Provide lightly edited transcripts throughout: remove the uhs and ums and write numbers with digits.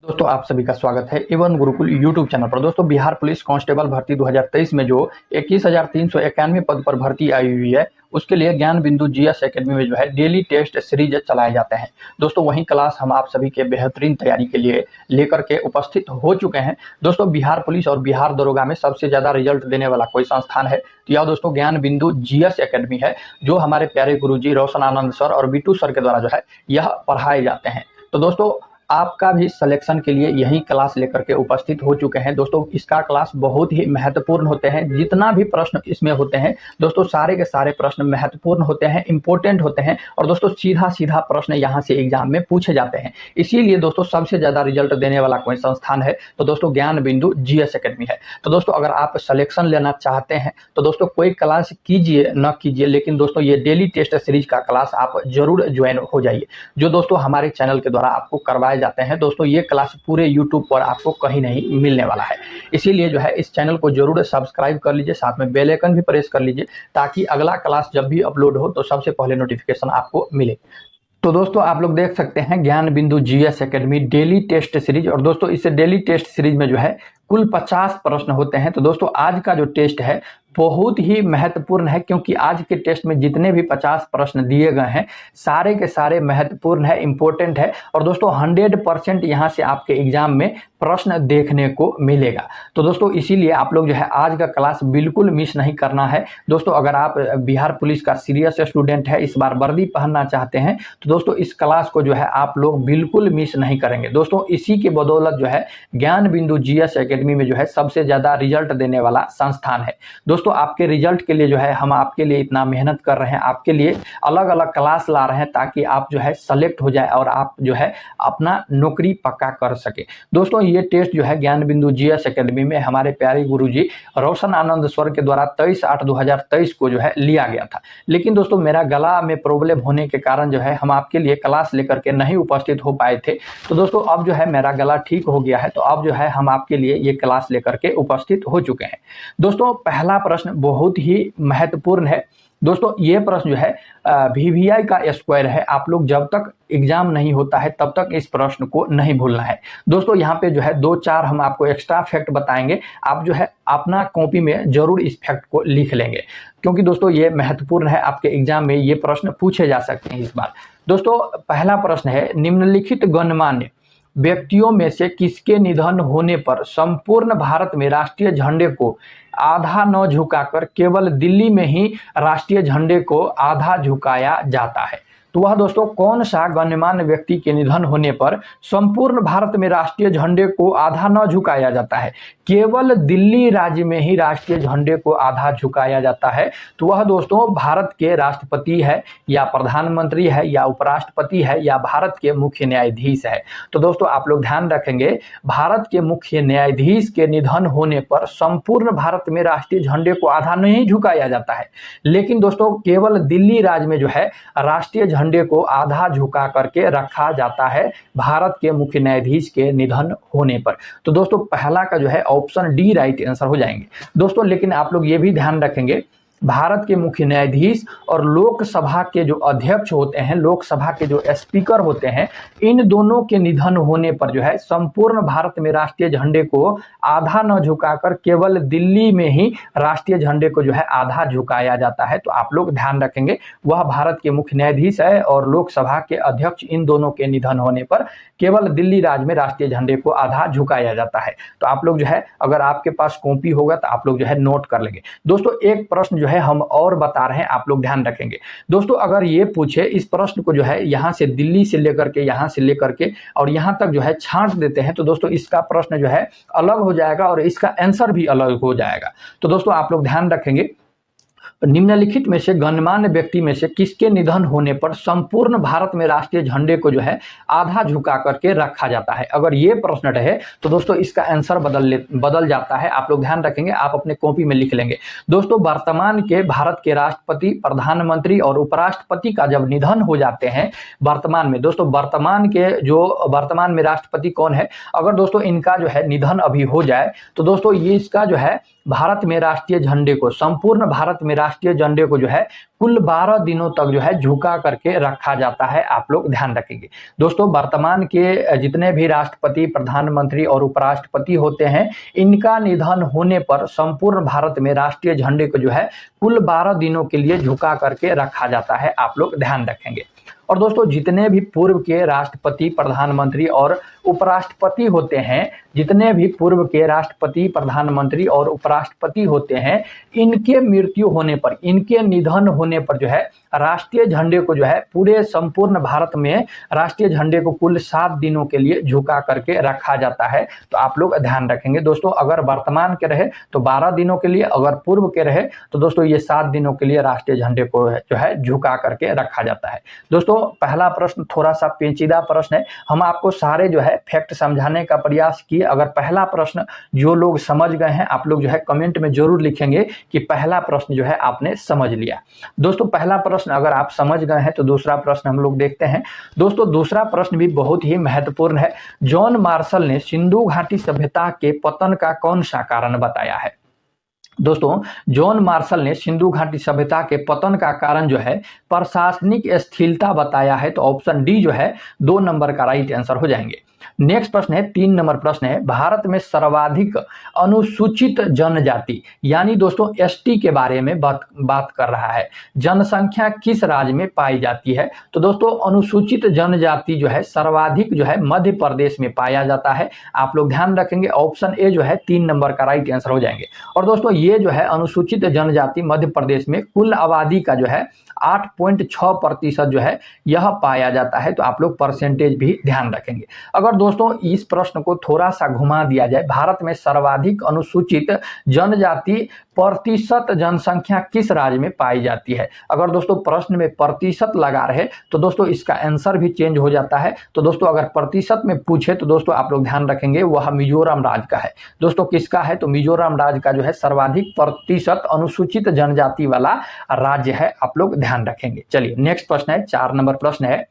दोस्तों आप सभी का स्वागत है एवन गुरुकुल यूट्यूब चैनल पर। दोस्तों बिहार पुलिस कांस्टेबल भर्ती 2023 में जो 21,391 पद पर भर्ती आई हुई है, उसके लिए ज्ञान बिंदु जीएस एकेडमी में जो है डेली टेस्ट सीरीज चलाए जाते हैं। दोस्तों वही क्लास हम आप सभी के बेहतरीन तैयारी के लिए लेकर के उपस्थित हो चुके हैं। दोस्तों बिहार पुलिस और बिहार दरोगा में सबसे ज्यादा रिजल्ट देने वाला कोई संस्थान है तो यह दोस्तों ज्ञान बिंदु जीएस एकेडमी है, जो हमारे प्यारे गुरुजी रोशन आनंद सर और बिट्टू सर के द्वारा जो है यह पढ़ाए जाते हैं। तो दोस्तों आपका भी सिलेक्शन के लिए यही क्लास लेकर के उपस्थित हो चुके हैं। दोस्तों इसका क्लास बहुत ही महत्वपूर्ण होते हैं। जितना भी प्रश्न इसमें होते हैं दोस्तों सारे के सारे प्रश्न महत्वपूर्ण होते हैं, इंपॉर्टेंट होते हैं और दोस्तों सीधा सीधा प्रश्न यहाँ से एग्जाम में पूछे जाते हैं। इसीलिए दोस्तों सबसे ज्यादा रिजल्ट देने वाला कोई संस्थान है तो दोस्तों ज्ञान बिंदु जीएस एकेडमी है। तो दोस्तों अगर आप सिलेक्शन लेना चाहते हैं तो दोस्तों कोई क्लास कीजिए न कीजिए, लेकिन दोस्तों ये डेली टेस्ट सीरीज का क्लास आप जरूर ज्वाइन हो जाइए, जो दोस्तों हमारे चैनल के द्वारा आपको करवाए जाते हैं। दोस्तों ये क्लास पूरे YouTube पर आपको कहीं नहीं मिलने वाला है, इसीलिए जो है इस चैनल को जरूर सब्सक्राइब कर लीजिए, साथ में बेल आइकन भी प्रेस कर लीजिए ताकि अगला क्लास जब भी अपलोड हो तो सबसे पहले नोटिफिकेशन आपको मिले। तो दोस्तों आप लोग देख सकते हैं Gyan Bindu GS Academy daily test series, और दोस्तों इस डेली टेस्ट सीरीज में जो है कुल 50 प्रश्न होते हैं। तो दोस्तों आज का जो टेस्ट है बहुत ही महत्वपूर्ण है, क्योंकि आज के टेस्ट में जितने भी 50 प्रश्न दिए गए हैं सारे के सारे महत्वपूर्ण है, इंपॉर्टेंट है और दोस्तों 100% यहाँ से आपके एग्जाम में प्रश्न देखने को मिलेगा। तो दोस्तों इसीलिए आप लोग जो है आज का क्लास बिल्कुल मिस नहीं करना है। दोस्तों अगर आप बिहार पुलिस का सीरियस स्टूडेंट है, इस बार वर्दी पहनना चाहते हैं तो दोस्तों इस क्लास को जो है आप लोग बिल्कुल मिस नहीं करेंगे। दोस्तों इसी के बदौलत जो है ज्ञान बिंदु जीएस एकेडमी में जो है सबसे ज्यादा रिजल्ट देने वाला संस्थान है। दोस्तों आपके रिजल्ट के लिए जो है हम आपके लिए इतना मेहनत कर रहे हैं, आपके लिए अलग अलग क्लास ला रहे हैं ताकि आप जो है सेलेक्ट हो जाए और आप जो है अपना नौकरी पक्का कर सके। दोस्तों ये टेस्ट जो है ज्ञान बिंदु जीएस एकेडमी में हमारे प्यारे गुरुजी रोशन आनंद सर के द्वारा 23/8/2023 को जो है लिया गया था, लेकिन दोस्तों मेरा गला में प्रॉब्लम होने के कारण जो है हम आपके लिए क्लास लेकर के नहीं उपस्थित हो पाए थे। तो दोस्तों अब जो है मेरा गला ठीक हो गया है, तो अब जो है हम आपके लिए ये क्लास लेकर के उपस्थित हो चुके हैं। दोस्तों पहला प्रश्न बहुत ही महत्वपूर्ण है। दोस्तों ये प्रश्न जो है वीवीआई का स्क्वायर है। आप लोग जब तक एग्जाम नहीं होता है तब तक इस प्रश्न को नहीं भूलना है। दोस्तों यहाँ पे जो है 2-4 हम आपको एक्स्ट्रा फैक्ट बताएंगे, आप जो है अपना कॉपी में जरूर इस फैक्ट को लिख लेंगे, क्योंकि दोस्तों ये महत्वपूर्ण है, आपके एग्जाम में ये प्रश्न पूछे जा सकते हैं इस बार। दोस्तों पहला प्रश्न है निम्नलिखित गणमान्य व्यक्तियों में से किसके निधन होने पर संपूर्ण भारत में राष्ट्रीय झंडे को आधा न झुकाकर केवल दिल्ली में ही राष्ट्रीय झंडे को आधा झुकाया जाता है? तो वह दोस्तों कौन सा गणमान्य व्यक्ति के निधन होने पर संपूर्ण भारत में राष्ट्रीय झंडे को आधा न झुकाया जाता है, केवल दिल्ली राज्य में ही राष्ट्रीय झंडे को आधा झुकाया जाता है? तो वह दोस्तों भारत के राष्ट्रपति है या प्रधानमंत्री है या उपराष्ट्रपति है या भारत के मुख्य न्यायाधीश है। तो दोस्तों आप लोग ध्यान रखेंगे, भारत के मुख्य न्यायाधीश के निधन होने पर संपूर्ण भारत में राष्ट्रीय झंडे को आधा नहीं झुकाया जाता है, लेकिन दोस्तों केवल दिल्ली राज्य में जो है राष्ट्रीय झंडे को आधा झुका करके रखा जाता है भारत के मुख्य न्यायाधीश के निधन होने पर। तो दोस्तों पहला का जो है ऑप्शन डी राइट आंसर हो जाएंगे दोस्तों। लेकिन आप लोग ये भी ध्यान रखेंगे, भारत के मुख्य न्यायाधीश और लोकसभा के जो अध्यक्ष होते हैं, लोकसभा के जो स्पीकर होते हैं, इन दोनों के निधन होने पर जो है संपूर्ण भारत में राष्ट्रीय झंडे को आधा न झुकाकर केवल दिल्ली में ही राष्ट्रीय झंडे को जो है आधा झुकाया जाता है। तो आप लोग ध्यान रखेंगे वह भारत के मुख्य न्यायाधीश है और लोकसभा के अध्यक्ष, इन दोनों के निधन होने पर केवल दिल्ली राज्य में राष्ट्रीय झंडे को आधा झुकाया जाता है। तो आप लोग जो है अगर आपके पास कॉपी होगा तो आप लोग जो है नोट कर लेंगे। दोस्तों एक प्रश्न जो है हम और बता रहे हैं, आप लोग ध्यान रखेंगे। दोस्तों अगर ये पूछे इस प्रश्न को जो है यहाँ से दिल्ली से लेकर के यहाँ से लेकर के और यहाँ तक जो है छांट देते हैं, तो दोस्तों इसका प्रश्न जो है अलग हो जाएगा और इसका आंसर भी अलग हो जाएगा। तो दोस्तों आप लोग ध्यान रखेंगे, निम्नलिखित में से गणमान्य व्यक्ति में से किसके निधन होने पर संपूर्ण भारत में राष्ट्रीय झंडे को जो है आधा झुका करके रखा जाता है? अगर ये प्रश्न रहे तो दोस्तों इसका आंसर बदल जाता है। आप लोग ध्यान रखेंगे, आप अपने कॉपी में लिख लेंगे। दोस्तों वर्तमान के भारत के राष्ट्रपति, प्रधानमंत्री और उपराष्ट्रपति का जब निधन हो जाते हैं वर्तमान में, दोस्तों वर्तमान में राष्ट्रपति कौन है, अगर दोस्तों इनका जो है निधन अभी हो जाए तो दोस्तों ये इसका जो है भारत में राष्ट्रीय झंडे को, संपूर्ण भारत में राष्ट्रीय झंडे को जो है कुल 12 दिनों तक जो है झुका करके रखा जाता है, आप लोग ध्यान रखेंगे। दोस्तों वर्तमान के जितने भी राष्ट्रपति, प्रधानमंत्री और उपराष्ट्रपति होते हैं, इनका निधन होने पर संपूर्ण भारत में राष्ट्रीय झंडे को जो है कुल 12 दिनों के लिए झुका करके रखा जाता है, आप लोग ध्यान रखेंगे। और दोस्तों जितने भी पूर्व के राष्ट्रपति, प्रधानमंत्री और उपराष्ट्रपति होते हैं, जितने भी पूर्व के राष्ट्रपति, प्रधानमंत्री और उपराष्ट्रपति होते हैं, इनके मृत्यु होने पर, इनके निधन होने पर जो है राष्ट्रीय झंडे को जो है पूरे संपूर्ण भारत में राष्ट्रीय झंडे को कुल 7 दिनों के लिए झुका करके रखा जाता है। तो आप लोग ध्यान रखेंगे दोस्तों, अगर वर्तमान के रहे तो 12 दिनों के लिए, अगर पूर्व के रहे तो दोस्तों ये 7 दिनों के लिए राष्ट्रीय झंडे को जो है झुका करके रखा जाता है। दोस्तों पहला प्रश्न थोड़ा सा पेचीदा प्रश्न है, हम आपको सारे जो है फैक्ट समझाने का प्रयास किए। अगर पहला प्रश्न जो लोग समझ गए हैं, आप लोग जो है कमेंट में जरूर लिखेंगे कि पहला प्रश्न जो है आपने समझ लिया। दोस्तों पहला प्रश्न अगर आप समझ गए हैं तो दूसरा प्रश्न हम लोग देखते हैं। दोस्तों दूसरा प्रश्न भी बहुत ही महत्वपूर्ण है। जॉन मार्शल ने सिंधु घाटी सभ्यता के पतन का कौन सा कारण बताया है? दोस्तों जॉन मार्शल ने सिंधु घाटी सभ्यता के पतन का कारण जो है प्रशासनिक अस्थिरता बताया है। तो ऑप्शन डी जो है 2 नंबर का राइट आंसर हो जाएंगे। नेक्स्ट प्रश्न है 3 नंबर प्रश्न है, भारत में सर्वाधिक अनुसूचित जनजाति यानी दोस्तों एसटी के बारे में बात कर रहा है, जनसंख्या किस राज्य में पाई जाती है? तो दोस्तों अनुसूचित जनजाति जो है सर्वाधिक जो है मध्य प्रदेश में पाया जाता है, आप लोग ध्यान रखेंगे। ऑप्शन ए जो है 3 नंबर का राइट आंसर हो जाएंगे। और दोस्तों ये जो है अनुसूचित जनजाति मध्य प्रदेश में कुल आबादी का जो है 8.6% जो है यह पाया जाता है। तो आप लोग परसेंटेज भी ध्यान रखेंगे। अगर दोस्तों इस प्रश्न को थोड़ा सा घुमा दिया जाए, भारत में सर्वाधिक अनुसूचित जनजाति प्रतिशत जनसंख्या किस राज्य में पाई जाती है? अगर दोस्तों प्रश्न में प्रतिशत लगा रहे तो दोस्तों इसका आंसर भी चेंज हो जाता है। तो दोस्तों अगर प्रतिशत में पूछे तो दोस्तों आप लोग ध्यान रखेंगे वह मिजोरम राज्य का है। दोस्तों किसका है? तो मिजोरम राज्य का जो है सर्वाधिक प्रतिशत अनुसूचित जनजाति वाला राज्य है, आप लोग ध्यान रखेंगे। चलिए नेक्स्ट प्रश्न है, 4 नंबर प्रश्न है,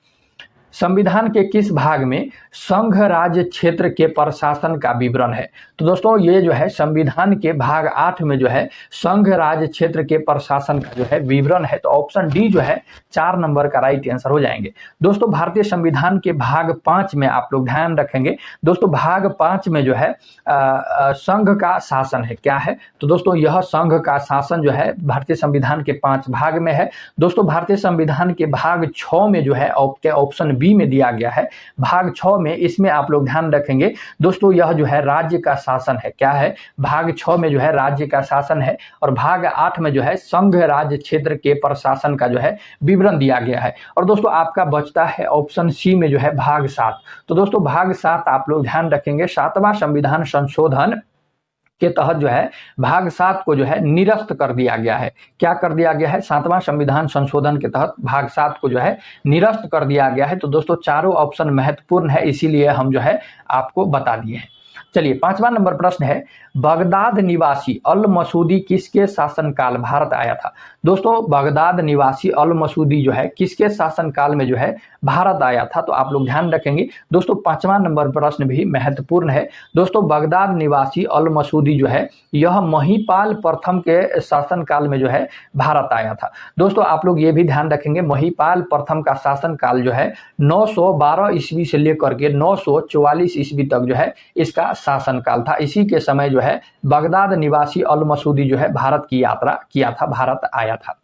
संविधान के किस भाग में संघ राज्य क्षेत्र के प्रशासन का विवरण है? तो दोस्तों ये जो है संविधान के भाग 8 में जो है संघ राज्य क्षेत्र के प्रशासन का जो है विवरण है। तो ऑप्शन डी जो है 4 नंबर का राइट आंसर हो जाएंगे। दोस्तों भारतीय संविधान के भाग 5 में आप लोग ध्यान रखेंगे, दोस्तों भाग 5 में जो है संघ का शासन है, क्या है? तो दोस्तों यह संघ का शासन जो है भारतीय संविधान के 5 भाग में है। दोस्तों भारतीय संविधान के भाग 6 में जो है ऑप्शन बी में दिया गया है, भाग 6 में, इसमें आप लोग ध्यान रखेंगे दोस्तों यह जो है राज्य का शासन है, क्या है? भाग 6 में जो है राज्य का शासन है और भाग 8 में जो है संघ राज्य क्षेत्र के प्रशासन का जो है विवरण दिया गया है। और दोस्तों आपका बचता है ऑप्शन सी में जो है भाग 7। तो दोस्तों भाग 7 आप लोग ध्यान रखेंगे, 7वां संविधान संशोधन के तहत जो है भाग 7 को जो है निरस्त कर दिया गया है। क्या कर दिया गया है? 7वां संविधान संशोधन के तहत भाग 7 को जो है निरस्त कर दिया गया है। तो दोस्तों चारों ऑप्शन महत्वपूर्ण है, इसीलिए हम जो है आपको बता दिए हैं। चलिए 5वां नंबर प्रश्न है, बगदाद निवासी अल मसूदी किसके शासनकाल भारत आया था? दोस्तों बगदाद निवासी अल मसूदी जो है किसके शासनकाल में जो है भारत आया था? तो आप लोग ध्यान रखेंगे। दोस्तों 5वां नंबर प्रश्न भी महत्वपूर्ण है। दोस्तों बगदाद निवासी अल मसूदी जो है यह महिपाल प्रथम के शासनकाल में जो है भारत आया था। दोस्तों आप लोग ये भी ध्यान रखेंगे, महिपाल प्रथम का शासनकाल जो है 912 ईस्वी से लेकर के 944 ईस्वी तक जो है इसका शासनकाल था। इसी के समय जो है बगदाद निवासी अल मसूदी जो है भारत की यात्रा किया था, भारत आया था।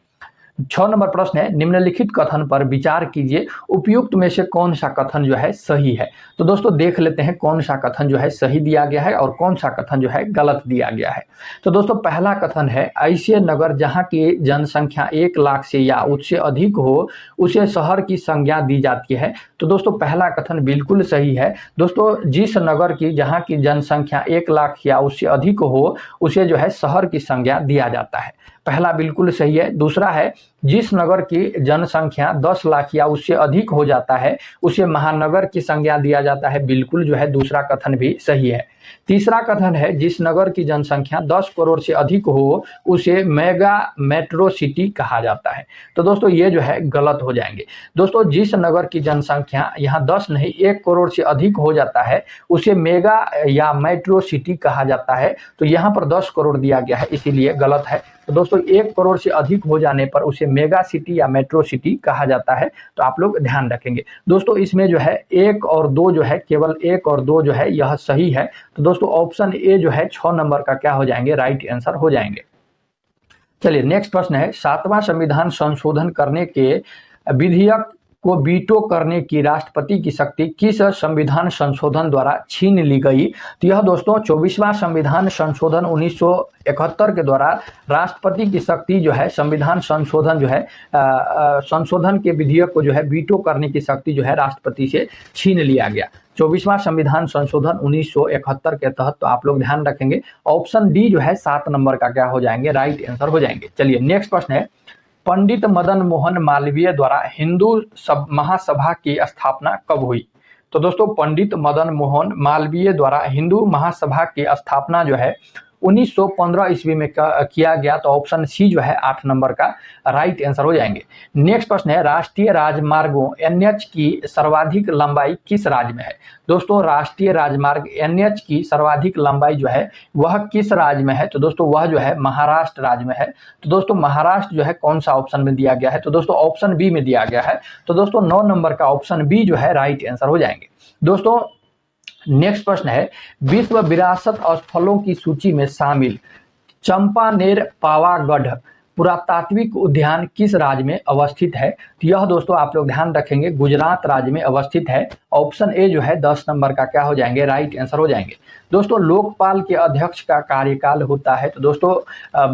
6 नंबर प्रश्न है, निम्नलिखित कथन पर विचार कीजिए, उपयुक्त में से कौन सा कथन जो है सही है? तो दोस्तों देख लेते हैं कौन सा कथन जो है सही दिया गया है और कौन सा कथन जो है गलत दिया गया है। तो दोस्तों पहला कथन है, ऐसे नगर जहां की जनसंख्या 1 लाख से या उससे अधिक हो उसे शहर की संज्ञा दी जाती है। तो दोस्तों पहला कथन बिल्कुल सही है। दोस्तों जिस नगर की जहां की जनसंख्या 1 लाख या उससे अधिक हो उसे जो है शहर की संज्ञा दिया जाता है, पहला बिल्कुल सही है। दूसरा है, जिस नगर की जनसंख्या 10 लाख या उससे अधिक हो जाता है उसे महानगर की संज्ञा दिया जाता है, बिल्कुल जो है दूसरा कथन भी सही है। तीसरा कथन है जिस नगर की जनसंख्या 10 करोड़ से अधिक हो उसे मेगा मेट्रो सिटी कहा जाता है। तो दोस्तों ये जो है गलत हो जाएंगे। दोस्तों जिस नगर की जनसंख्या यहाँ 10 नहीं 1 करोड़ से अधिक हो जाता है उसे मेगा या मेट्रो सिटी कहा जाता है। तो यहाँ पर 10 करोड़ दिया गया है इसीलिए गलत है। तो दोस्तों 1 करोड़ से अधिक हो जाने पर उसे मेगा सिटी या मेट्रो सिटी कहा जाता है। तो आप लोग ध्यान रखेंगे। दोस्तों इसमें जो है 1 और 2 जो है, केवल 1 और 2 जो है यह सही है। तो दोस्तों ऑप्शन ए जो है 6 नंबर का क्या हो जाएंगे, राइट आंसर हो जाएंगे। चलिए नेक्स्ट प्रश्न है, 7वां संविधान संशोधन करने के विधेयक को वीटो करने की राष्ट्रपति की शक्ति किस संविधान संशोधन द्वारा छीन ली गई? तो यह दोस्तों 24वां संविधान संशोधन 1971 के द्वारा राष्ट्रपति की शक्ति जो है, संविधान संशोधन जो है संशोधन के विधेयक को जो है वीटो करने की शक्ति जो है राष्ट्रपति से छीन लिया गया। 24वां संविधान संशोधन 1971 के तहत। तो आप लोग ध्यान रखेंगे ऑप्शन डी जो है 7 नंबर का क्या हो जाएंगे, राइट आंसर हो जाएंगे। चलिए नेक्स्ट प्रश्न है, पंडित मदन मोहन मालवीय द्वारा हिंदू महासभा की स्थापना कब हुई? तो दोस्तों पंडित मदन मोहन मालवीय द्वारा हिंदू महासभा की स्थापना जो है 1915 ईस्वी में किया गया। तो ऑप्शन सी जो है 8 नंबर का राइट आंसर हो जाएंगे। नेक्स्ट प्रश्न है, राष्ट्रीय राजमार्गों NH की सर्वाधिक लंबाई किस राज्य में है? दोस्तों राष्ट्रीय राजमार्ग NH की सर्वाधिक लंबाई जो है वह किस राज्य में है? तो दोस्तों वह जो है महाराष्ट्र राज्य में है। तो दोस्तों महाराष्ट्र जो है कौन सा ऑप्शन में दिया गया है? तो दोस्तों ऑप्शन बी में दिया गया है। तो दोस्तों 9 नंबर का ऑप्शन बी जो है राइट आंसर हो जाएंगे। दोस्तों नेक्स्ट प्रश्न है, विश्व विरासत स्थलों की सूची में शामिल चंपानेर पावागढ़ पुरातात्विक उद्यान किस राज्य में अवस्थित है? तो यह दोस्तों आप लोग ध्यान रखेंगे गुजरात राज्य में अवस्थित है। ऑप्शन ए जो है 10 नंबर का क्या हो जाएंगे, राइट आंसर हो जाएंगे। दोस्तों लोकपाल के अध्यक्ष का कार्यकाल होता है। तो दोस्तों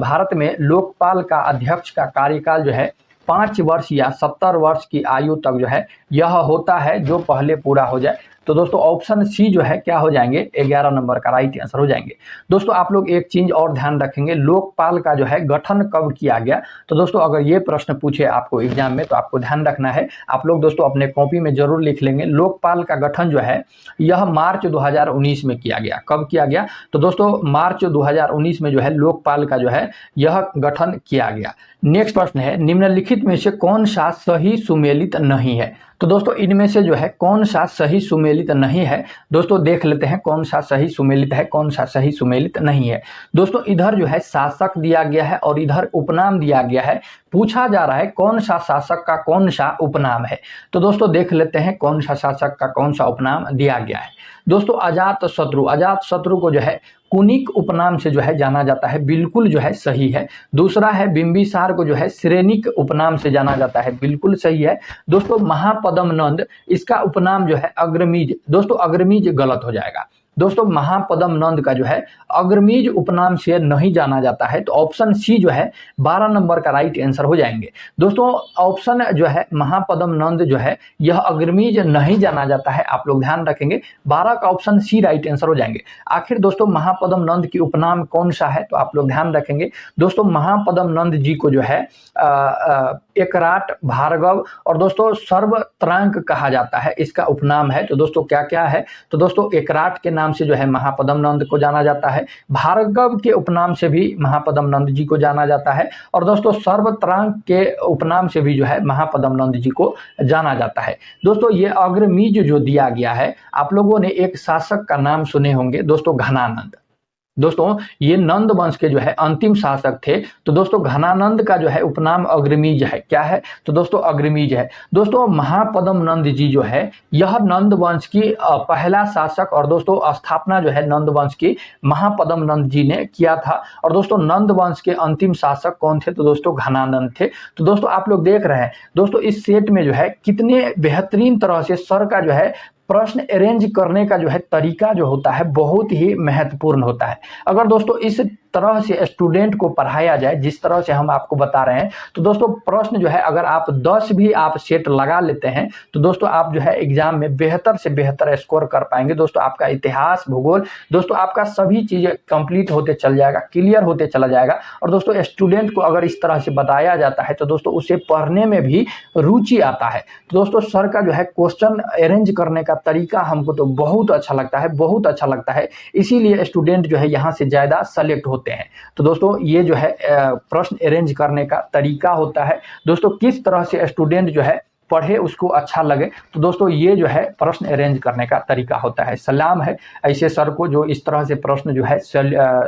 भारत में लोकपाल का अध्यक्ष का कार्यकाल जो है 5 वर्ष या 70 वर्ष की आयु तक जो है यह होता है, जो पहले पूरा हो जाए। तो दोस्तों ऑप्शन सी जो है क्या हो जाएंगे, 11 नंबर का राइट आंसर हो जाएंगे। दोस्तों आप लोग एक चीज और ध्यान रखेंगे, लोकपाल का जो है गठन कब किया गया? तो दोस्तों अगर ये प्रश्न पूछे आपको एग्जाम में तो आपको ध्यान रखना है, आप लोग दोस्तों अपने कॉपी में जरूर लिख लेंगे। लोकपाल का गठन जो है यह मार्च 2019 में किया गया। कब किया गया? तो दोस्तों मार्च 2019 में जो है लोकपाल का जो है यह गठन किया गया। नेक्स्ट प्रश्न है, निम्नलिखित में से कौन सा सही सुमेलित नहीं है? तो दोस्तों इनमें से जो है कौन सा सही सुमेलित नहीं है? दोस्तों देख लेते हैं कौन सा सही सुमेलित है, कौन सा सही सुमेलित नहीं है। दोस्तों इधर जो है शासक दिया गया है और इधर उपनाम दिया गया है। पूछा जा रहा है कौन सा शासक का कौन सा उपनाम है। तो दोस्तों देख लेते हैं कौन सा शासक का कौन सा उपनाम दिया गया है। दोस्तों अजातशत्रु को जो है कुनिक उपनाम से जो है जाना जाता है, बिल्कुल जो है सही है। दूसरा है बिंबिसार को जो है श्रेणिक उपनाम से जाना जाता है, बिल्कुल सही है। दोस्तों महापद्म नंद, इसका उपनाम जो है अग्रमीज। दोस्तों अग्रमीज गलत हो जाएगा। दोस्तों महापद्म नंद का जो है अग्रमीज उपनाम से नहीं जाना जाता है। तो ऑप्शन सी जो है 12 नंबर का राइट आंसर हो जाएंगे। दोस्तों ऑप्शन जो है महापद्म नंद जो है यह अग्रमीज नहीं जाना जाता है, आप लोग ध्यान रखेंगे। 12 का ऑप्शन सी राइट आंसर हो जाएंगे। आखिर दोस्तों महापद्म नंद की उपनाम कौन सा है? तो आप लोग ध्यान रखेंगे। दोस्तों महापद्म नंद जी को जो है एकराट, भार्गव और दोस्तों सर्वत्रांक कहा जाता है, इसका उपनाम है। तो दोस्तों क्या क्या है? तो दोस्तों एकराट के नाम से जो है महापद्म नंद को जाना जाता है, भार्गव के उपनाम से भी महापद्म नंद जी को जाना जाता है और दोस्तों सर्वत्रांक के उपनाम से भी जो है महापद्म नंद जी को जाना जाता है। दोस्तों ये अग्रमीज जो दिया गया है, आप लोगों ने एक शासक का नाम सुने होंगे दोस्तों, घनानंद। दोस्तों ये नंद वंश के जो है अंतिम शासक थे। तो दोस्तों घनानंद का जो है उपनाम अग्रमीज है। क्या है? तो दोस्तों अग्रमीज है। दोस्तों महापद्म नंद जी जो है यह नंद वंश की पहला शासक और दोस्तों स्थापना जो है नंद वंश की महापद्म नंद जी ने किया था। और दोस्तों नंद वंश के अंतिम शासक कौन थे? तो दोस्तों घनानंद थे। तो दोस्तों आप लोग देख रहे हैं दोस्तों इस सेट में जो है कितने बेहतरीन तरह से सर का जो है प्रश्न अरेंज करने का जो है तरीका जो होता है बहुत ही महत्वपूर्ण होता है। अगर दोस्तों इस तरह से स्टूडेंट को पढ़ाया जाए, जिस तरह से हम आपको बता रहे हैं, तो दोस्तों प्रश्न जो है अगर आप 10 भी आप सेट लगा लेते हैं तो दोस्तों आप जो है एग्जाम में बेहतर से बेहतर स्कोर कर पाएंगे। दोस्तों आपका इतिहास, भूगोल, दोस्तों आपका सभी चीजें कंप्लीट होते चल जाएगा, क्लियर होते चला जाएगा। और दोस्तों स्टूडेंट को अगर इस तरह से बताया जाता है तो दोस्तों उसे पढ़ने में भी रुचि आता है। तो दोस्तों सर का जो है क्वेश्चन अरेंज करने का तरीका हमको तो बहुत अच्छा लगता है, बहुत अच्छा लगता है, इसीलिए स्टूडेंट जो है यहाँ से ज्यादा सेलेक्ट होते हैं। तो दोस्तों ये जो है प्रश्न अरेंज करने का तरीका होता है। दोस्तों किस तरह से स्टूडेंट जो है पढ़े उसको अच्छा लगे, तो दोस्तों ये जो है प्रश्न अरेंज करने का तरीका होता है। सलाम है ऐसे सर को जो इस तरह से प्रश्न जो है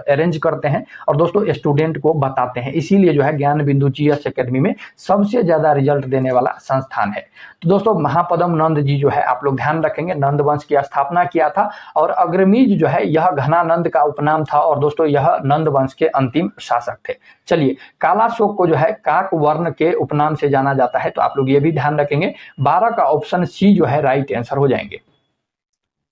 अरेंज करते हैं और दोस्तों स्टूडेंट को बताते हैं। इसीलिए जो है ज्ञान बिंदु जीएस एकेडमी में सबसे ज्यादा रिजल्ट देने वाला संस्थान है। तो दोस्तों महापद्म नंद जी जो है आप लोग ध्यान रखेंगे, नंद वंश की स्थापना किया था और अग्रमीज जो है यह घनानंद का उपनाम था और दोस्तों यह नंद वंश के अंतिम शासक थे। चलिए कालाशोक को जो है काक वर्ण के उपनाम से जाना जाता है, तो आप लोग ये भी ध्यान रखेंगे। 12 का ऑप्शन सी जो है राइट आंसर हो जाएंगे।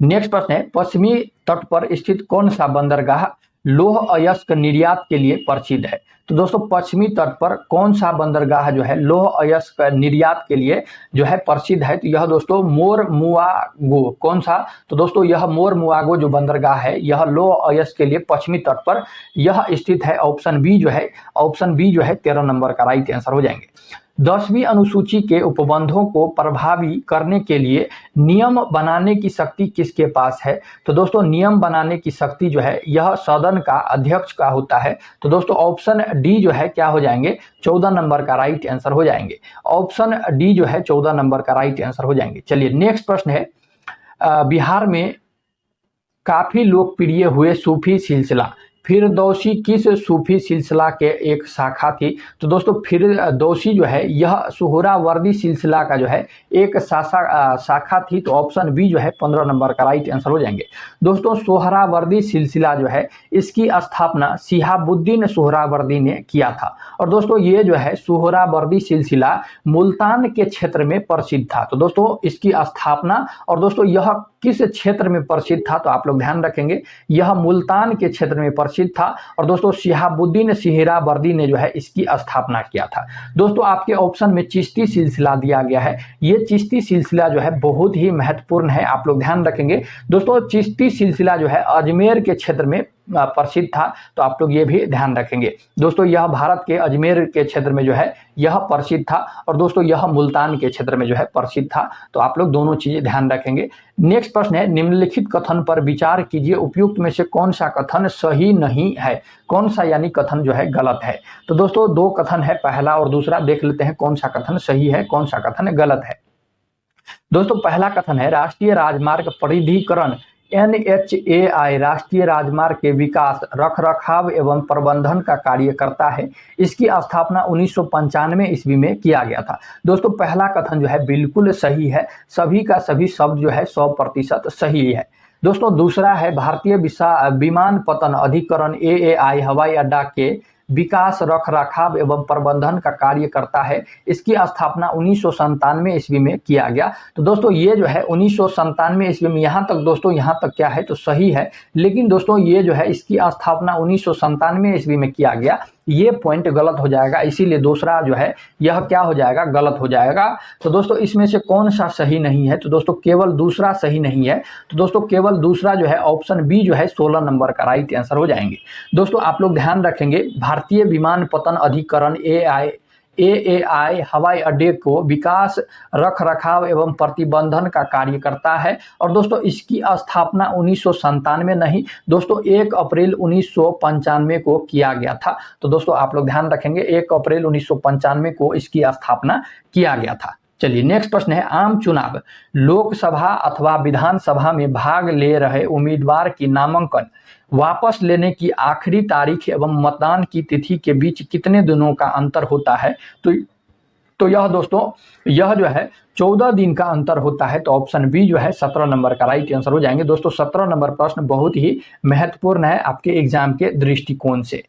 नेक्स्ट प्रश्न है, पश्चिमी तट पर स्थित कौन सा बंदरगाह लौह अयस्क निर्यात के लिए प्रसिद्ध है? तो दोस्तों पश्चिमी तट पर कौन सा बंदरगाह जो है लौह अयस्क निर्यात के लिए जो है प्रसिद्ध है? तो यह दोस्तों मोरमुआगो। कौन सा? तो दोस्तों यह मोरमुआगो जो बंदरगाह है यह लौह अयस्क के लिए पश्चिमी तट पर यह स्थित है। ऑप्शन बी जो है 13 नंबर का राइट आंसर हो जाएंगे। 10वीं अनुसूची के उपबंधों को प्रभावी करने के लिए नियम बनाने की शक्ति किसके पास है? तो दोस्तों नियम बनाने की शक्ति जो है यह सदन का अध्यक्ष का होता है। तो दोस्तों ऑप्शन डी जो है क्या हो जाएंगे? 14 नंबर का राइट आंसर हो जाएंगे। ऑप्शन डी जो है 14 नंबर का राइट आंसर हो जाएंगे। चलिए नेक्स्ट प्रश्न है, बिहार में काफी लोकप्रिय हुए सूफी सिलसिला फिरदौसी किस सूफी सिलसिला के एक शाखा थी? तो दोस्तों फिरदौसी जो है यह सुहरावर्दी सिलसिला का जो है एक शाखा थी। तो ऑप्शन बी जो है 15 नंबर का राइट आंसर हो जाएंगे। दोस्तों सुहरावर्दी सिलसिला जो है इसकी स्थापना शिहाबुद्दीन सुहरावर्दी ने किया था और दोस्तों ये जो है सुहरावर्दी सिलसिला मुल्तान के क्षेत्र में प्रसिद्ध था। तो दोस्तों इसकी स्थापना और दोस्तों यह किस क्षेत्र में प्रसिद्ध था? तो आप लोग ध्यान रखेंगे यह मुल्तान के क्षेत्र में प्रसिद्ध था और दोस्तों शिहाबुद्दीन सुहरावर्दी ने जो है इसकी स्थापना किया था। दोस्तों आपके ऑप्शन में चिश्ती सिलसिला दिया गया है, ये चिश्ती सिलसिला जो है बहुत ही महत्वपूर्ण है, आप लोग ध्यान रखेंगे। दोस्तों चिश्ती सिलसिला जो है अजमेर के क्षेत्र में प्रसिद्ध था, तो आप लोग ये भी ध्यान रखेंगे। दोस्तों यह भारत के अजमेर के क्षेत्र में जो है यह प्रसिद्ध था और दोस्तों यह मुल्तान के क्षेत्र में जो है प्रसिद्ध था, तो आप लोग दोनों चीजें ध्यान रखेंगे। नेक्स्ट प्रश्न है, निम्नलिखित कथन पर विचार कीजिए, उपयुक्त में से कौन सा कथन सही नहीं है? कौन सा यानी कथन जो है गलत है? तो दोस्तों दो कथन है, पहला और दूसरा, देख लेते हैं कौन सा कथन सही है कौन सा कथन गलत है। दोस्तों पहला कथन है, राष्ट्रीय राजमार्ग परिधिकरण NHAI राष्ट्रीय राजमार्ग के विकास, रखरखाव एवं प्रबंधन का कार्य करता है। इसकी स्थापना 1995 ईस्वी में किया गया था। दोस्तों पहला कथन जो है बिल्कुल सही है, सभी का सभी शब्द जो है 100% सही है। दोस्तों दूसरा है, भारतीय विमानपत्तन अधिकरण AAI हवाई अड्डा के विकास, रखरखाव एवं प्रबंधन का कार्य करता है। इसकी स्थापना 1997 ईस्वी में किया गया। तो दोस्तों ये जो है 1997 ईस्वी में, यहाँ तक दोस्तों यहाँ तक क्या है तो सही है, लेकिन दोस्तों ये जो है इसकी स्थापना 1997 ईस्वी में किया गया, ये पॉइंट गलत हो जाएगा, इसीलिए दूसरा जो है यह क्या हो जाएगा? गलत हो जाएगा। तो दोस्तों इसमें से कौन सा सही नहीं है? तो दोस्तों केवल दूसरा सही नहीं है, तो दोस्तों केवल दूसरा जो है ऑप्शन बी जो है 16 नंबर का राइट आंसर हो जाएंगे। दोस्तों आप लोग ध्यान रखेंगे, भारतीय विमानपत्तन अधिकरण AAI हवाई अड्डे को विकास, रखरखाव एवं प्रतिबंधन का कार्य करता है और दोस्तों इसकी स्थापना 1997 नहीं दोस्तों 1 अप्रैल 1995 को किया गया था। तो दोस्तों आप लोग ध्यान रखेंगे 1 अप्रैल 1995 को इसकी स्थापना किया गया था। चलिए नेक्स्ट प्रश्न है, आम चुनाव, लोकसभा अथवा विधानसभा में भाग ले रहे उम्मीदवार की नामांकन वापस लेने की आखिरी तारीख एवं मतदान की तिथि के बीच कितने दिनों का अंतर होता है? तो यह दोस्तों यह जो है 14 दिन का अंतर होता है। तो ऑप्शन बी जो है 17 नंबर का राइट आंसर हो जाएंगे। दोस्तों 17 नंबर प्रश्न बहुत ही महत्वपूर्ण है आपके एग्जाम के दृष्टिकोण से।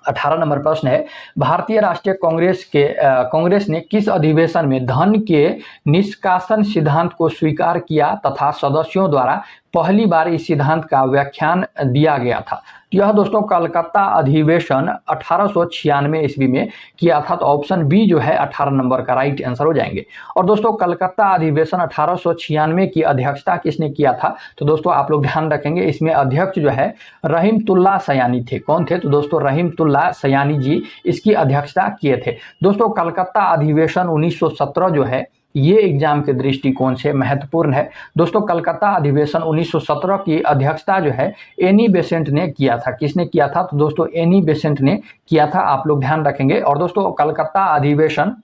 18 नंबर प्रश्न है, भारतीय राष्ट्रीय कांग्रेस ने किस अधिवेशन में धन के निष्कासन सिद्धांत को स्वीकार किया तथा सदस्यों द्वारा पहली बार इस सिद्धांत का व्याख्यान दिया गया था? तो यह दोस्तों कलकत्ता अधिवेशन 1896 ईस्वी में किया था। तो ऑप्शन बी जो है 18 नंबर का राइट आंसर हो जाएंगे। और दोस्तों कलकत्ता अधिवेशन 1896 की अध्यक्षता किसने किया था? तो दोस्तों आप लोग ध्यान रखेंगे, इसमें अध्यक्ष जो है रहीमतुल्ला सयानी थे। कौन थे? तो दोस्तों रहीमतुल्ला सयानी जी इसकी अध्यक्षता किए थे। दोस्तों कलकत्ता अधिवेशन 1917 जो है ये एग्जाम के दृष्टिकोण से महत्वपूर्ण है। दोस्तों कलकत्ता अधिवेशन 1917 की अध्यक्षता जो है एनी बेसेंट ने किया था। किसने किया था? तो दोस्तों एनी बेसेंट ने किया था, आप लोग ध्यान रखेंगे। और दोस्तों कलकत्ता अधिवेशन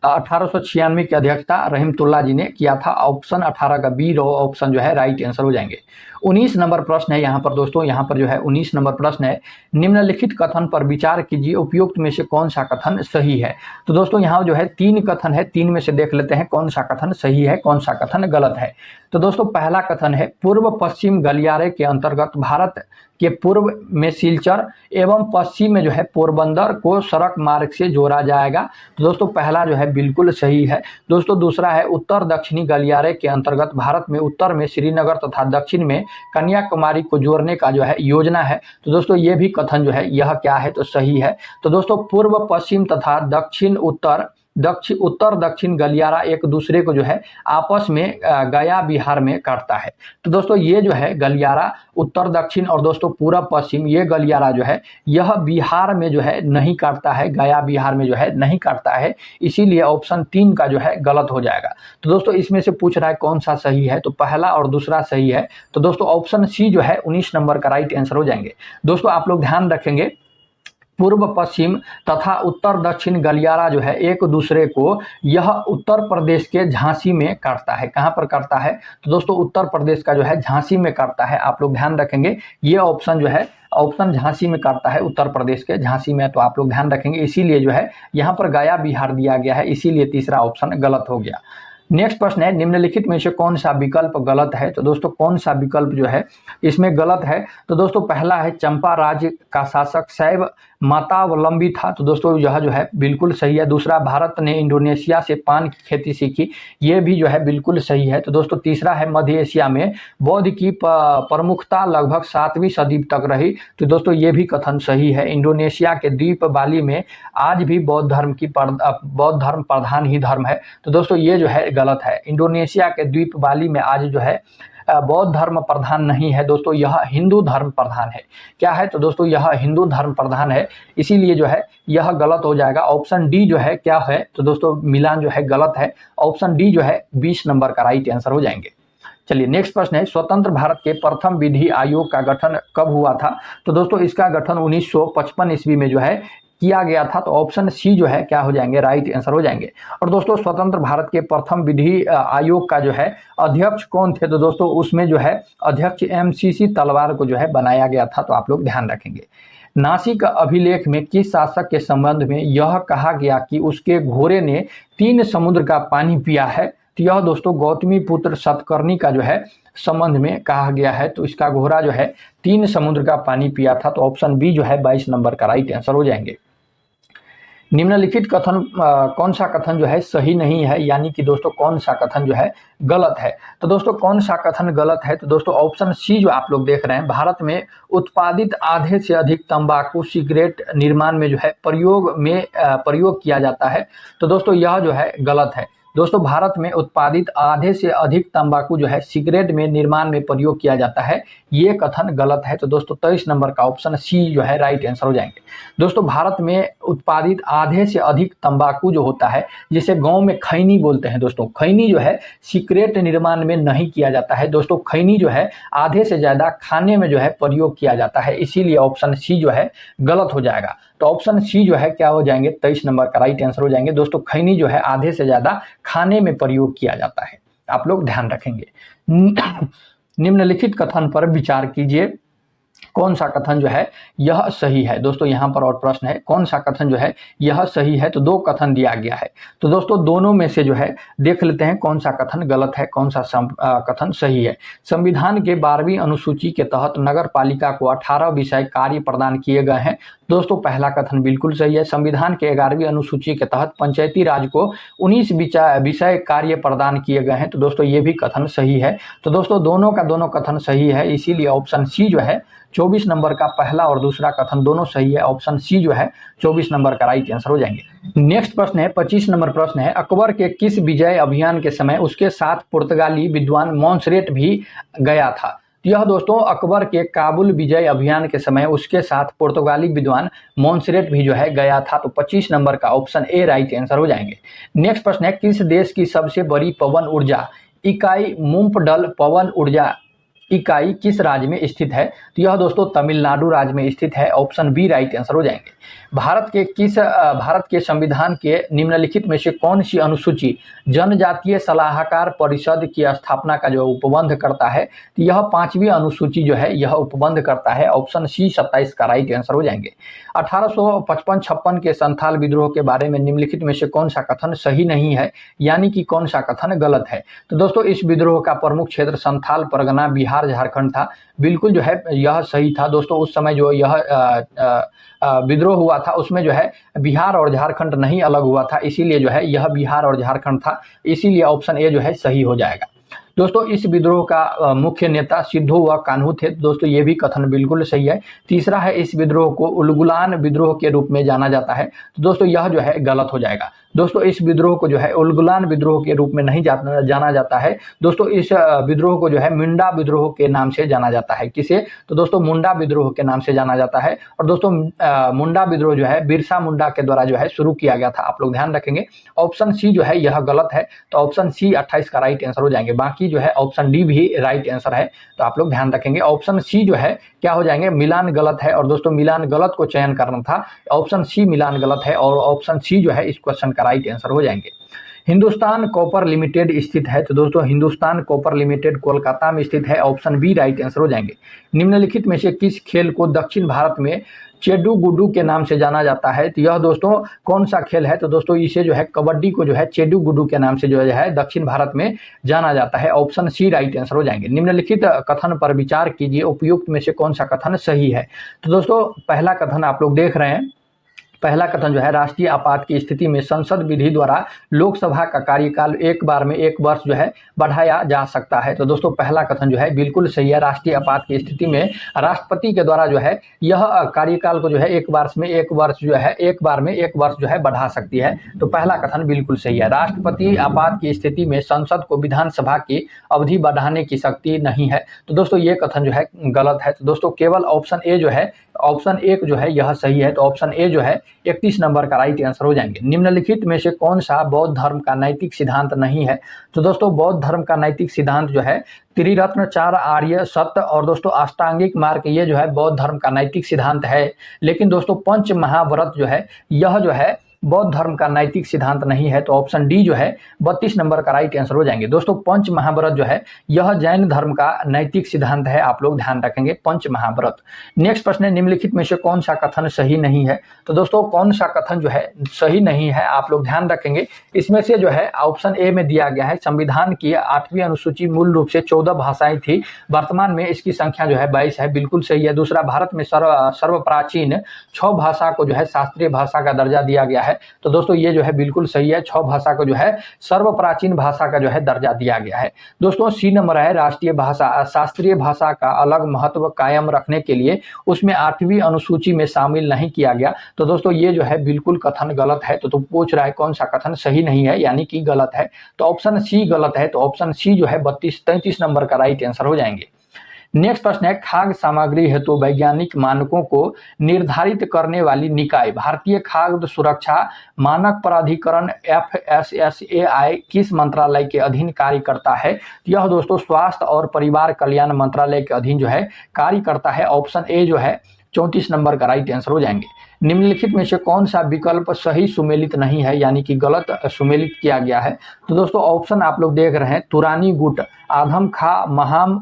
1896 की अध्यक्षता रहीमतुल्ला जी ने किया था। ऑप्शन 18 का बी ऑप्शन जो है राइट आंसर हो जाएंगे। 19 नंबर प्रश्न है यहाँ पर दोस्तों, यहाँ पर जो है 19 नंबर प्रश्न है, निम्नलिखित कथन पर विचार कीजिए, उपयुक्त में से कौन सा कथन सही है? तो दोस्तों यहाँ जो है 3 कथन है, 3 में से देख लेते हैं कौन सा कथन सही है, कौन सा कथन गलत है। तो दोस्तों पहला कथन है, पूर्व पश्चिम गलियारे के अंतर्गत भारत के पूर्व में सिलचर एवं पश्चिम में जो है पोरबंदर को सड़क मार्ग से जोड़ा जाएगा। तो दोस्तों पहला जो है बिल्कुल सही है। दोस्तों दूसरा है, उत्तर दक्षिणी गलियारे के अंतर्गत भारत में उत्तर में श्रीनगर तथा दक्षिण में कन्याकुमारी को जोड़ने का जो है योजना है। तो दोस्तों ये भी कथन जो है यह क्या है? तो सही है। तो दोस्तों पूर्व पश्चिम तथा दक्षिण उत्तर दक्षिण गलियारा एक दूसरे को जो है आपस में गया बिहार में काटता है। तो दोस्तों ये जो है गलियारा उत्तर दक्षिण और दोस्तों पूरब पश्चिम, ये गलियारा जो है यह बिहार में जो है नहीं काटता है, गया बिहार में जो है नहीं काटता है, इसीलिए ऑप्शन 3 का जो है गलत हो जाएगा। तो दोस्तों इसमें से पूछ रहा है कौन सा सही है? तो पहला और दूसरा सही है। तो दोस्तों ऑप्शन सी जो है 19 नंबर का राइट आंसर हो जाएंगे। दोस्तों आप लोग ध्यान रखेंगे, पूर्व पश्चिम तथा उत्तर दक्षिण गलियारा जो है एक दूसरे को यह उत्तर प्रदेश के झांसी में काटता है। कहां पर काटता है? तो दोस्तों उत्तर प्रदेश का जो है झांसी में काटता है, आप लोग ध्यान रखेंगे। ये ऑप्शन जो है ऑप्शन झांसी में काटता है, उत्तर प्रदेश के झांसी में, तो आप लोग ध्यान रखेंगे। इसीलिए जो है यहाँ पर गया बिहार दिया गया है, इसीलिए तीसरा ऑप्शन गलत हो गया। नेक्स्ट प्रश्न है, निम्नलिखित में से कौन सा विकल्प गलत है? तो दोस्तों कौन सा विकल्प जो है इसमें गलत है? तो दोस्तों पहला है, चंपा राज्य का शासक शैव मतावलंबी था। तो दोस्तों यह जो है बिल्कुल सही है। दूसरा, भारत ने इंडोनेशिया से पान की खेती सीखी, ये भी जो है बिल्कुल सही है। तो दोस्तों तीसरा है, मध्य एशिया में बौद्ध की प्रमुखता लगभग 7वीं सदी तक रही। तो दोस्तों ये भी कथन सही है। इंडोनेशिया के द्वीप बाली में आज भी बौद्ध धर्म प्रधान ही धर्म है। तो दोस्तों ये जो है गलत है। इंडोनेशिया के द्वीप बाली में आज जो है बौद्ध धर्म प्रधान नहीं है दोस्तों, यह हिंदू धर्म प्रधान है। क्या है? तो दोस्तों यह हिंदू धर्म प्रधान है, इसीलिए जो है यह गलत हो जाएगा। ऑप्शन डी जो है क्या है? तो दोस्तों मिलान जो है गलत है। ऑप्शन डी जो है 20 नंबर का राइट आंसर हो जाएंगे। चलिए नेक्स्ट प्रश्न है, स्वतंत्र भारत के प्रथम विधि आयोग का गठन कब हुआ था? तो दोस्तों इसका गठन 1955 ईस्वी में जो है किया गया था। तो ऑप्शन सी जो है क्या हो जाएंगे? राइट आंसर हो जाएंगे। और दोस्तों स्वतंत्र भारत के प्रथम विधि आयोग का जो है अध्यक्ष कौन थे? तो दोस्तों उसमें जो है अध्यक्ष MCC तलवार को जो है बनाया गया था। तो आप लोग ध्यान रखेंगे। नासिक अभिलेख में किस शासक के संबंध में यह कहा गया कि उसके घोड़े ने 3 समुद्र का पानी पिया है? तो यह दोस्तों गौतमी पुत्र सतकर्णी का जो है संबंध में कहा गया है। तो इसका घोड़ा जो है 3 समुद्र का पानी पिया था। तो ऑप्शन बी जो है 22 नंबर का राइट आंसर हो जाएंगे। निम्नलिखित कथन कौन सा कथन जो है सही नहीं है, यानी कि दोस्तों कौन सा कथन जो है गलत है? तो दोस्तों कौन सा कथन गलत है? तो दोस्तों ऑप्शन सी जो आप लोग देख रहे हैं, भारत में उत्पादित आधे से अधिक तंबाकू सिगरेट निर्माण में जो है प्रयोग किया जाता है। तो दोस्तों यह जो है गलत है। दोस्तों भारत में उत्पादित आधे से अधिक तंबाकू जो है सिगरेट में निर्माण में प्रयोग किया जाता है, ये कथन गलत है। तो दोस्तों 23 नंबर का ऑप्शन सी जो है राइट आंसर हो जाएंगे। दोस्तों भारत में उत्पादित आधे से अधिक तंबाकू जो होता है, जिसे गांव में खैनी बोलते हैं दोस्तों, खैनी जो है सिगरेट निर्माण में नहीं किया जाता है। दोस्तों खैनी जो है आधे से ज्यादा खाने में जो है प्रयोग किया जाता है, इसीलिए ऑप्शन सी जो है गलत हो जाएगा। तो ऑप्शन सी जो है क्या हो जाएंगे? 23 नंबर का राइट आंसर हो जाएंगे। दोस्तों खैनी जो है आधे से ज्यादा खाने में प्रयोग किया जाता है, आप लोग ध्यान रखेंगे। निम्नलिखित कथन पर विचार कीजिए, कौन सा कथन जो है यह सही है। दोस्तों यहाँ पर और प्रश्न है, कौन सा कथन जो है यह सही है, तो दो कथन दिया गया है। तो दोस्तों दोनों में से जो है देख लेते हैं कौन सा कथन गलत है, कौन सा कथन सही है। संविधान के 12वीं अनुसूची के तहत नगर पालिका को 18 विषय कार्य प्रदान किए गए हैं। दोस्तों पहला कथन बिल्कुल सही है। संविधान के 11वीं अनुसूची के तहत पंचायती राज को 19 विषय कार्य प्रदान किए गए हैं। तो दोस्तों ये भी कथन सही है। तो दोस्तों दोनों का दोनों कथन सही है, इसीलिए ऑप्शन सी जो है 24 नंबर का पहला और दूसरा कथन दोनों सही है। ऑप्शन सी जो है 24 नंबर का राइट आंसर हो जाएंगे। नेक्स्ट प्रश्न है 25 नंबर प्रश्न है, अकबर के किस विजय अभियान के समय उसके साथ पुर्तगाली विद्वान मॉन्सरेट भी गया था। यह दोस्तों अकबर के काबुल विजय अभियान के समय उसके साथ पुर्तगाली विद्वान मॉन्सरेट भी जो है गया था। तो 25 नंबर का ऑप्शन ए राइट आंसर हो जाएंगे। नेक्स्ट प्रश्न है, किस देश की सबसे बड़ी पवन ऊर्जा इकाई मुम्पडल पवन ऊर्जा इकाई किस राज्य में स्थित है। तो यह दोस्तों तमिलनाडु राज्य में स्थित है। ऑप्शन बी राइट आंसर हो जाएंगे। भारत के संविधान के निम्नलिखित में से कौन सी अनुसूची जनजातीय सलाहकार परिषद की स्थापना का जो उपबंध करता है। तो यह 5वीं अनुसूची जो है यह उपबंध करता है। ऑप्शन सी 27 का राइट आंसर हो जाएंगे। 1855-56 के संथाल विद्रोह के बारे में निम्नलिखित में से कौन सा कथन सही नहीं है, यानी कि कौन सा कथन गलत है। तो दोस्तों इस विद्रोह का प्रमुख क्षेत्र संथाल परगना बिहार झारखंड था। बिल्कुल जो है यह सही था। दोस्तों उस समय जो यह विद्रोह हुआ था उसमें जो है बिहार और झारखंड नहीं अलग हुआ था, इसीलिए जो है यह बिहार और झारखंड था, इसीलिए ऑप्शन ए जो है सही हो जाएगा। दोस्तों इस विद्रोह का मुख्य नेता सिद्धू व कान्हू थे। दोस्तों ये भी कथन बिल्कुल सही है। तीसरा है, इस विद्रोह को उलगुलान विद्रोह के रूप में जाना जाता है। तो दोस्तों यह जो है गलत हो जाएगा। दोस्तों इस विद्रोह को जो है उलगुलान विद्रोह के रूप में नहीं जाना जाता है। दोस्तों इस विद्रोह को जो है मुंडा विद्रोह के नाम से जाना जाता है। किसे? तो दोस्तों मुंडा विद्रोह के नाम से जाना जाता है। और दोस्तों मुंडा विद्रोह जो है बिरसा मुंडा के द्वारा जो है शुरू किया गया था। आप लोग ध्यान रखेंगे। ऑप्शन सी जो है यह गलत है, तो ऑप्शन सी 28 का राइट आंसर हो जाएंगे। बाकी जो है ऑप्शन डी भी राइट आंसर है, तो आप लोग ध्यान रखेंगे। ऑप्शन सी जो है क्या हो जाएंगे, मिलान गलत है। और दोस्तों मिलान गलत को चयन करना था, ऑप्शन सी मिलान गलत है और ऑप्शन सी जो है इस क्वेश्चन का राइट आंसर हो जाएंगे। हिंदुस्तान कॉपर लिमिटेड स्थित है। तो दोस्तों हिंदुस्तान कॉपर लिमिटेड कोलकाता में स्थित है। ऑप्शन बी राइट आंसर हो जाएंगे। निम्नलिखित में से किस खेल को दक्षिण भारत में चेडू गुडू के नाम से जाना जाता है। तो यह दोस्तों कौन सा खेल है। तो दोस्तों इसे जो है कबड्डी को जो है चेडू गुडू के नाम से जो है दक्षिण भारत में जाना जाता है। ऑप्शन सी राइट आंसर हो जाएंगे। निम्नलिखित कथन पर विचार कीजिए, उपयुक्त में से कौन सा कथन सही है। तो दोस्तों पहला कथन आप लोग देख रहे हैं, पहला कथन जो है राष्ट्रीय आपात की स्थिति में संसद विधि द्वारा लोकसभा का कार्यकाल एक बार में 1 वर्ष जो है बढ़ाया जा सकता है। तो दोस्तों पहला कथन जो है बिल्कुल सही है। राष्ट्रीय आपात की स्थिति में राष्ट्रपति के द्वारा जो है यह कार्यकाल को जो है 1 वर्ष में 1 वर्ष जो है 1 बार में 1 वर्ष जो है बढ़ा सकती है। तो पहला कथन बिल्कुल सही है। राष्ट्रपति आपात की स्थिति में संसद को विधानसभा की अवधि बढ़ाने की शक्ति नहीं है। तो दोस्तों ये कथन जो है गलत है। तो दोस्तों केवल ऑप्शन ए जो है, ऑप्शन 1 जो है यह सही है। तो ऑप्शन ए जो है 31 नंबर का राइट आंसर हो जाएंगे। निम्नलिखित में से कौन सा बौद्ध धर्म का नैतिक सिद्धांत नहीं है। तो दोस्तों बौद्ध धर्म का नैतिक सिद्धांत जो है त्रिरत्न, 4 आर्य सत्य और दोस्तों अष्टांगिक मार्ग, ये जो है बौद्ध धर्म का नैतिक सिद्धांत है। लेकिन दोस्तों पंच महाव्रत जो है यह जो है बौद्ध धर्म का नैतिक सिद्धांत नहीं है। तो ऑप्शन डी जो है 32 नंबर का राइट आंसर हो जाएंगे। दोस्तों पंच महाव्रत जो है यह जैन धर्म का नैतिक सिद्धांत है। आप लोग ध्यान रखेंगे पंच महाव्रत। नेक्स्ट प्रश्न है, निम्नलिखित में से कौन सा कथन सही नहीं है। तो दोस्तों कौन सा कथन जो है सही नहीं है, आप लोग ध्यान रखेंगे। इसमें से जो है ऑप्शन ए में दिया गया है, संविधान की 8वीं अनुसूची मूल रूप से 14 भाषाएं थी, वर्तमान में इसकी संख्या जो है 22 है। बिल्कुल सही है। दूसरा, भारत में सर्वप्राचीन 6 भाषा को जो है शास्त्रीय भाषा का दर्जा दिया गया है। तो दोस्तों ये जो है बिल्कुल सही है। 6 भाषा को जो है सर्वप्राचीन भाषा का जो है दर्जा दिया गया है। दोस्तों सी नंबर है, राष्ट्रीय भाषा शास्त्रीय भाषा का अलग महत्व कायम रखने के लिए उसमें 8वीं अनुसूची में शामिल नहीं किया गया। तो दोस्तों ये जो है बिल्कुल कथन गलत है। तो पूछ रहा है कौन सा कथन सही नहीं है, यानी कि गलत है। तो ऑप्शन सी गलत है। तो ऑप्शन सी जो है 33 नंबर का राइट आंसर हो जाएंगे। नेक्स्ट प्रश्न है, खाद्य सामग्री हेतु वैज्ञानिक मानकों को निर्धारित करने वाली निकाय भारतीय खाद्य सुरक्षा मानक प्राधिकरण FSSAI किस मंत्रालय के अधीन कार्य करता है। यह दोस्तों स्वास्थ्य और परिवार कल्याण मंत्रालय के अधीन जो है कार्य करता है। ऑप्शन ए जो है 34 नंबर का राइट आंसर हो जाएंगे। निम्नलिखित में से कौन सा विकल्प सही सुमेलित नहीं है, यानी कि गलत सुमेलित किया गया है? तो दोस्तों ऑप्शन आप लोग देख रहे हैं, तुरानी गुट, आधम खा, महाम,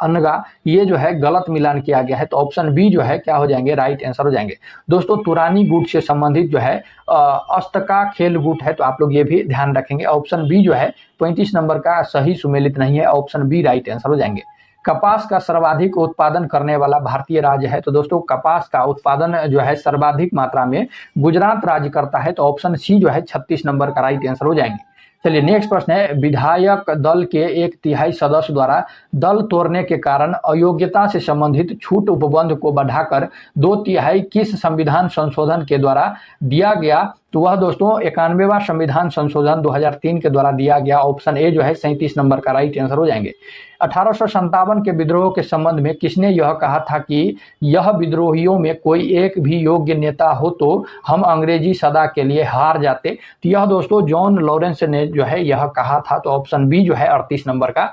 अनगा, ये जो है गलत मिलान किया गया है। तो ऑप्शन बी जो है क्या हो जाएंगे, राइट आंसर हो जाएंगे। दोस्तों तुरानी गुट से संबंधित जो है अस्त का खेल गुट है, तो आप लोग ये भी ध्यान रखेंगे। ऑप्शन बी जो है 35 नंबर का सही सुमेलित नहीं है, ऑप्शन बी राइट आंसर हो जाएंगे। कपास का सर्वाधिक उत्पादन करने वाला भारतीय राज्य है, तो दोस्तों कपास का उत्पादन जो है सर्वाधिक मात्रा में गुजरात राज्य करता है, तो ऑप्शन सी जो है 36 नंबर का राइट आंसर हो जाएंगे। चलिए नेक्स्ट प्रश्न है, विधायक दल के 1/3 सदस्य द्वारा दल तोड़ने के कारण अयोग्यता से संबंधित छूट उपबंध को बढ़ाकर 2/3 किस संविधान संशोधन के द्वारा दिया गया? तो वह दोस्तों 91वां संविधान संशोधन 2003 के द्वारा दिया गया। ऑप्शन ए जो है 37 नंबर का राइट आंसर हो जाएंगे। 1857 के विद्रोह के संबंध में किसने यह कहा था कि यह विद्रोहियों में कोई एक भी योग्य नेता हो तो हम अंग्रेजी सदा के लिए हार जाते? तो यह दोस्तों जॉन लॉरेंस ने जो है यह कहा था, तो ऑप्शन बी जो है 38 नंबर का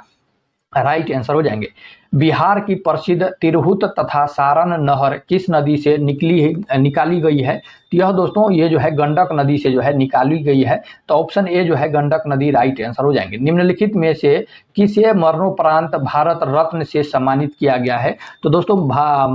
राइट आंसर हो जाएंगे। बिहार की प्रसिद्ध तिरहुत तथा सारण नहर किस नदी से निकाली गई है? तो यह दोस्तों ये जो है गंडक नदी से जो है निकाली गई है, तो ऑप्शन ए जो है गंडक नदी राइट आंसर हो जाएंगे। निम्नलिखित में से किसे मरणोपरांत भारत रत्न से सम्मानित किया गया है? तो दोस्तों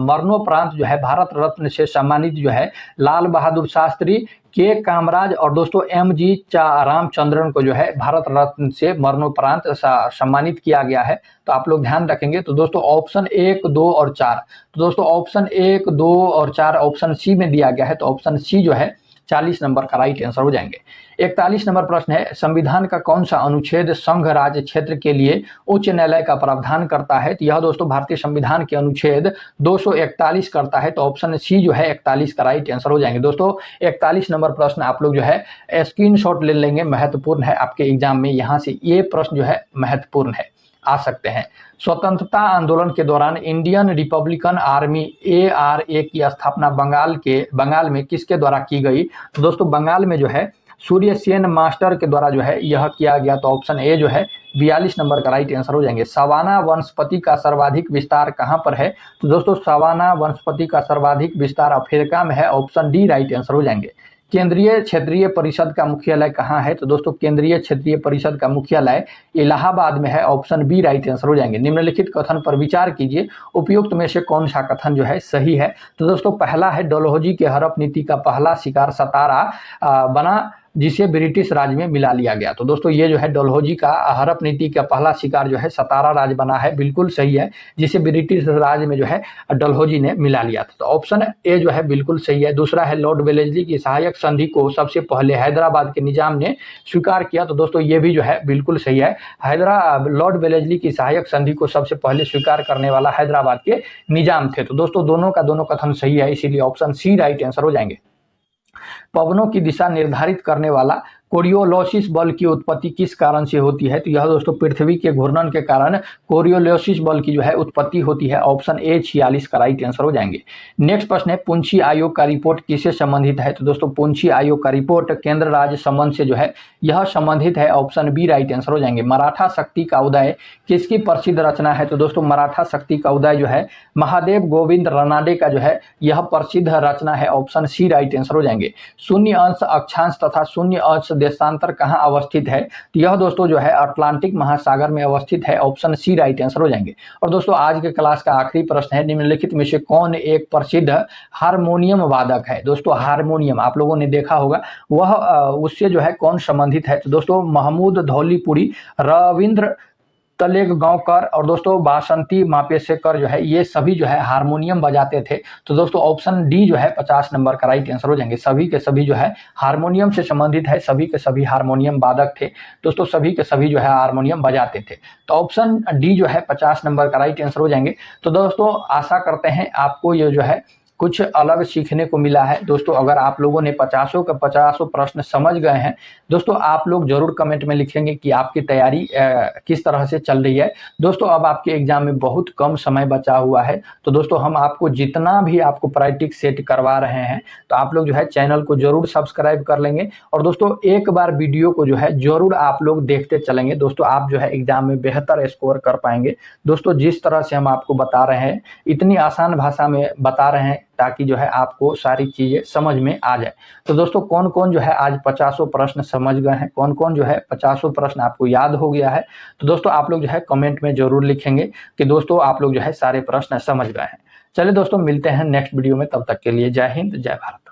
मरणोपरांत जो है भारत रत्न से सम्मानित जो है लाल बहादुर शास्त्री, के कामराज और दोस्तों एम.जी. रामचंद्रन को जो है भारत रत्न से मरणोपरांत सम्मानित किया गया है, तो आप लोग ध्यान रखेंगे। तो दोस्तों ऑप्शन 1, 2 और 4, तो दोस्तों ऑप्शन 1, 2 और 4 ऑप्शन सी में दिया गया है, तो ऑप्शन सी जो है 40 नंबर का राइट आंसर हो जाएंगे। 41 नंबर प्रश्न है, संविधान का कौन सा अनुच्छेद संघ राज्य क्षेत्र के लिए उच्च न्यायालय का प्रावधान करता है? तो यह दोस्तों भारतीय संविधान के अनुच्छेद 241 करता है, तो ऑप्शन सी जो है 41 का राइट आंसर हो जाएंगे। दोस्तों 41 नंबर प्रश्न आप लोग जो है स्क्रीनशॉट ले लेंगे, महत्वपूर्ण है आपके एग्जाम में, यहाँ से ये प्रश्न जो है महत्वपूर्ण है, आ सकते हैं। स्वतंत्रता आंदोलन के दौरान इंडियन रिपब्लिकन आर्मी ARA की स्थापना बंगाल में किसके द्वारा की गई? तो दोस्तों बंगाल में जो है सूर्य सेन मास्टर के द्वारा जो है यह किया गया, तो ऑप्शन ए जो है 42 नंबर का राइट आंसर हो जाएंगे। सवाना वनस्पति का सर्वाधिक विस्तार कहां पर है? तो दोस्तों सवाना वनस्पति का सर्वाधिक विस्तार अफ्रीका में है, ऑप्शन डी राइट आंसर हो जाएंगे। केंद्रीय क्षेत्रीय परिषद का मुख्यालय कहाँ है? तो दोस्तों केंद्रीय क्षेत्रीय परिषद का मुख्यालय इलाहाबाद में है, ऑप्शन बी राइट आंसर हो जाएंगे। निम्नलिखित कथन पर विचार कीजिए, उपयुक्त में से कौन सा कथन जो है सही है? तो दोस्तों पहला है, डलहौजी के हड़प नीति का पहला शिकार सतारा बना जिसे ब्रिटिश राज में मिला लिया गया। तो दोस्तों ये जो है डलहौजी का हड़प नीति का पहला शिकार जो है सतारा राज बना है, बिल्कुल सही है, जिसे ब्रिटिश राज में जो है डलहौजी ने मिला लिया था, तो ऑप्शन ए जो है बिल्कुल सही है। दूसरा है, लॉर्ड वेलेस्ली की सहायक संधि को सबसे पहले हैदराबाद के निजाम ने स्वीकार किया, तो दोस्तों ये भी जो है बिल्कुल सही है। लॉर्ड वेलेस्ली की सहायक संधि को सबसे पहले स्वीकार करने वाला हैदराबाद के निजाम थे, तो दोस्तों दोनों का दोनों कथन सही है, इसीलिए ऑप्शन सी राइट आंसर हो जाएंगे। पवनों की दिशा निर्धारित करने वाला कोरियोलिसिस बल की उत्पत्ति किस कारण से होती है? तो यह दोस्तों पृथ्वी के घूर्णन के कारण कोरियोलिसिस बल की जो है उत्पत्ति होती है, ऑप्शन ए 46 का राइट आंसर हो जाएंगे। नेक्स्ट प्रश्न है, पुंछी आयोग का रिपोर्ट किससे संबंधित है? तो दोस्तों पुंछी आयोग का रिपोर्ट केंद्र राज्य संबंध से जो है यह संबंधित है, ऑप्शन बी राइट आंसर हो जाएंगे। मराठा शक्ति का उदय किसकी प्रसिद्ध रचना है? तो दोस्तों मराठा शक्ति का उदय जो है महादेव गोविंद रानडे का जो है यह प्रसिद्ध रचना है, ऑप्शन सी राइट आंसर हो जाएंगे। शून्य अंश अक्षांश तथा शून्य अंश देशांतर कहाँ अवस्थित है? तो यह दोस्तों जो है अटलांटिक महासागर में अवस्थित है, ऑप्शन सी राइट आंसर हो जाएंगे। और दोस्तों आज के क्लास का आखिरी प्रश्न है, निम्नलिखित में से कौन एक प्रसिद्ध हारमोनियम वादक है? दोस्तों हारमोनियम आप लोगों ने देखा होगा, वह उससे जो है कौन संबंधित है? तो दोस्तों महमूद धौलीपुरी, रविंद्र तलेगांवकर और दोस्तों बासंती मापेशेकर जो है ये सभी जो है हारमोनियम बजाते थे, तो दोस्तों ऑप्शन डी जो है 50 नंबर का राइट आंसर हो जाएंगे। सभी के सभी जो है हारमोनियम से संबंधित है, सभी के सभी हारमोनियम वादक थे, दोस्तों सभी के सभी जो है हारमोनियम बजाते थे, तो ऑप्शन डी जो है 50 नंबर का राइट आंसर हो जाएंगे। तो दोस्तों आशा करते हैं आपको ये जो है कुछ अलग सीखने को मिला है। दोस्तों अगर आप लोगों ने 50 के 50 प्रश्न समझ गए हैं, दोस्तों आप लोग जरूर कमेंट में लिखेंगे कि आपकी तैयारी किस तरह से चल रही है। दोस्तों अब आपके एग्जाम में बहुत कम समय बचा हुआ है, तो दोस्तों हम आपको जितना भी आपको प्रैक्टिस सेट करवा रहे हैं, तो आप लोग जो है चैनल को जरूर सब्सक्राइब कर लेंगे और दोस्तों एक बार वीडियो को जो है जरूर आप लोग देखते चलेंगे। दोस्तों आप जो है एग्जाम में बेहतर स्कोर कर पाएंगे। दोस्तों जिस तरह से हम आपको बता रहे हैं, इतनी आसान भाषा में बता रहे हैं ताकि जो है आपको सारी चीज़ें समझ में आ जाए। तो दोस्तों कौन कौन जो है आज 50 प्रश्न समझ गए हैं, कौन कौन जो है 50 प्रश्न आपको याद हो गया है, तो दोस्तों आप लोग जो है कमेंट में जरूर लिखेंगे कि दोस्तों आप लोग जो है सारे प्रश्न समझ गए हैं। चलिए दोस्तों मिलते हैं नेक्स्ट वीडियो में, तब तक के लिए जय हिंद जय भारत।